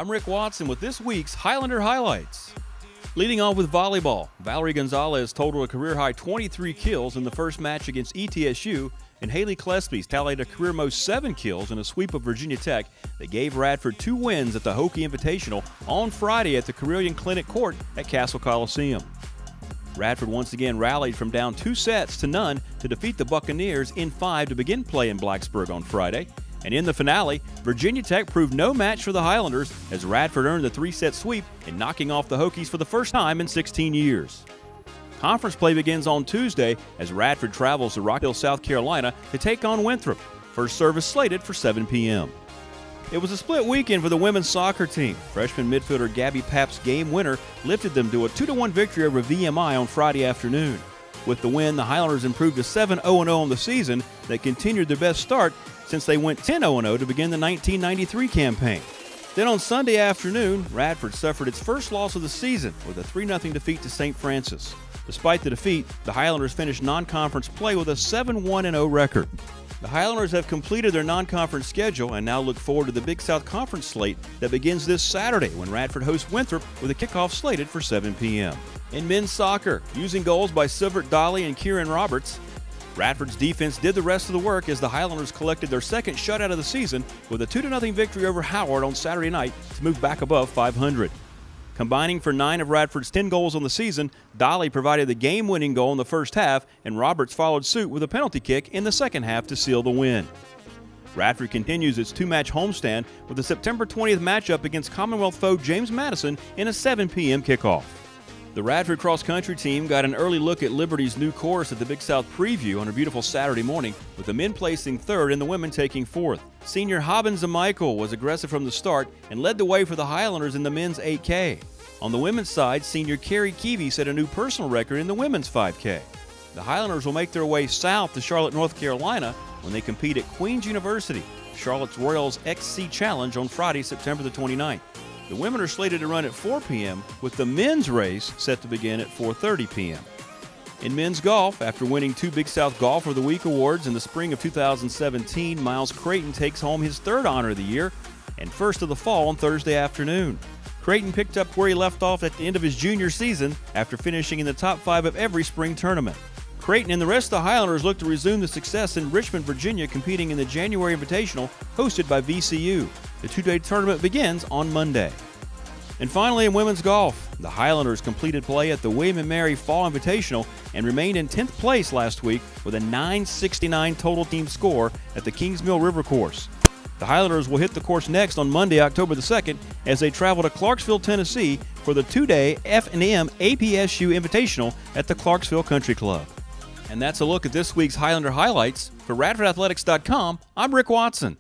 I'm Rick Watson with this week's Highlander highlights. Leading off with volleyball, Valerie Gonzalez totaled a career-high 23 kills in the first match against ETSU, and Haley Klespie's tallied a career-most 7 kills in a sweep of Virginia Tech that gave Radford 2 wins at the Hokie Invitational on Friday at the Carilion Clinic Court at Castle Coliseum. Radford once again rallied from down 2 sets to none to defeat the Buccaneers in 5 to begin play in Blacksburg on Friday. And in the finale, Virginia Tech proved no match for the Highlanders as Radford earned the 3-set sweep in knocking off the Hokies for the first time in 16 years. Conference play begins on Tuesday as Radford travels to Rockville, South Carolina to take on Winthrop. First service slated for 7 p.m. It was a split weekend for the women's soccer team. Freshman midfielder Gabby Papp's game winner lifted them to a 2-1 victory over VMI on Friday afternoon. With the win, the Highlanders improved to 7-0-0 on the season. They continued their best start since they went 10-0-0 to begin the 1993 campaign. Then on Sunday afternoon, Radford suffered its first loss of the season with a 3-0 defeat to St. Francis. Despite the defeat, the Highlanders finished non-conference play with a 7-1-0 record. The Highlanders have completed their non-conference schedule and now look forward to the Big South Conference slate that begins this Saturday when Radford hosts Winthrop with a kickoff slated for 7 p.m. In men's soccer, using goals by Silvert Dolly and Kieran Roberts, Radford's defense did the rest of the work as the Highlanders collected their second shutout of the season with a 2-0 victory over Howard on Saturday night to move back above 500. Combining for 9 of Radford's 10 goals on the season, Dolly provided the game-winning goal in the first half, and Roberts followed suit with a penalty kick in the second half to seal the win. Radford continues its 2-match homestand with the September 20th matchup against Commonwealth foe James Madison in a 7 p.m. kickoff. The Radford cross-country team got an early look at Liberty's new course at the Big South Preview on a beautiful Saturday morning, with the men placing 3rd and the women taking 4th. Senior Hobbins Michael was aggressive from the start and led the way for the Highlanders in the men's 8K. On the women's side, senior Carrie Keevy set a new personal record in the women's 5K. The Highlanders will make their way south to Charlotte, North Carolina when they compete at Queen's University, Charlotte's Royals XC Challenge on Friday, September the 29th. The women are slated to run at 4 p.m., with the men's race set to begin at 4:30 p.m. In men's golf, after winning 2 Big South Golf of the Week awards in the spring of 2017, Miles Creighton takes home his 3rd honor of the year and first of the fall on Thursday afternoon. Creighton picked up where he left off at the end of his junior season after finishing in the top 5 of every spring tournament. Creighton and the rest of the Highlanders look to resume the success in Richmond, Virginia, competing in the January Invitational hosted by VCU. The 2-day tournament begins on Monday. And finally, in women's golf, the Highlanders completed play at the William & Mary Fall Invitational and remained in 10th place last week with a 969 total team score at the Kings Mill River course. The Highlanders will hit the course next on Monday, October the 2nd, as they travel to Clarksville, Tennessee for the 2-day F&M APSU Invitational at the Clarksville Country Club. And that's a look at this week's Highlander highlights. For RadfordAthletics.com, I'm Rick Watson.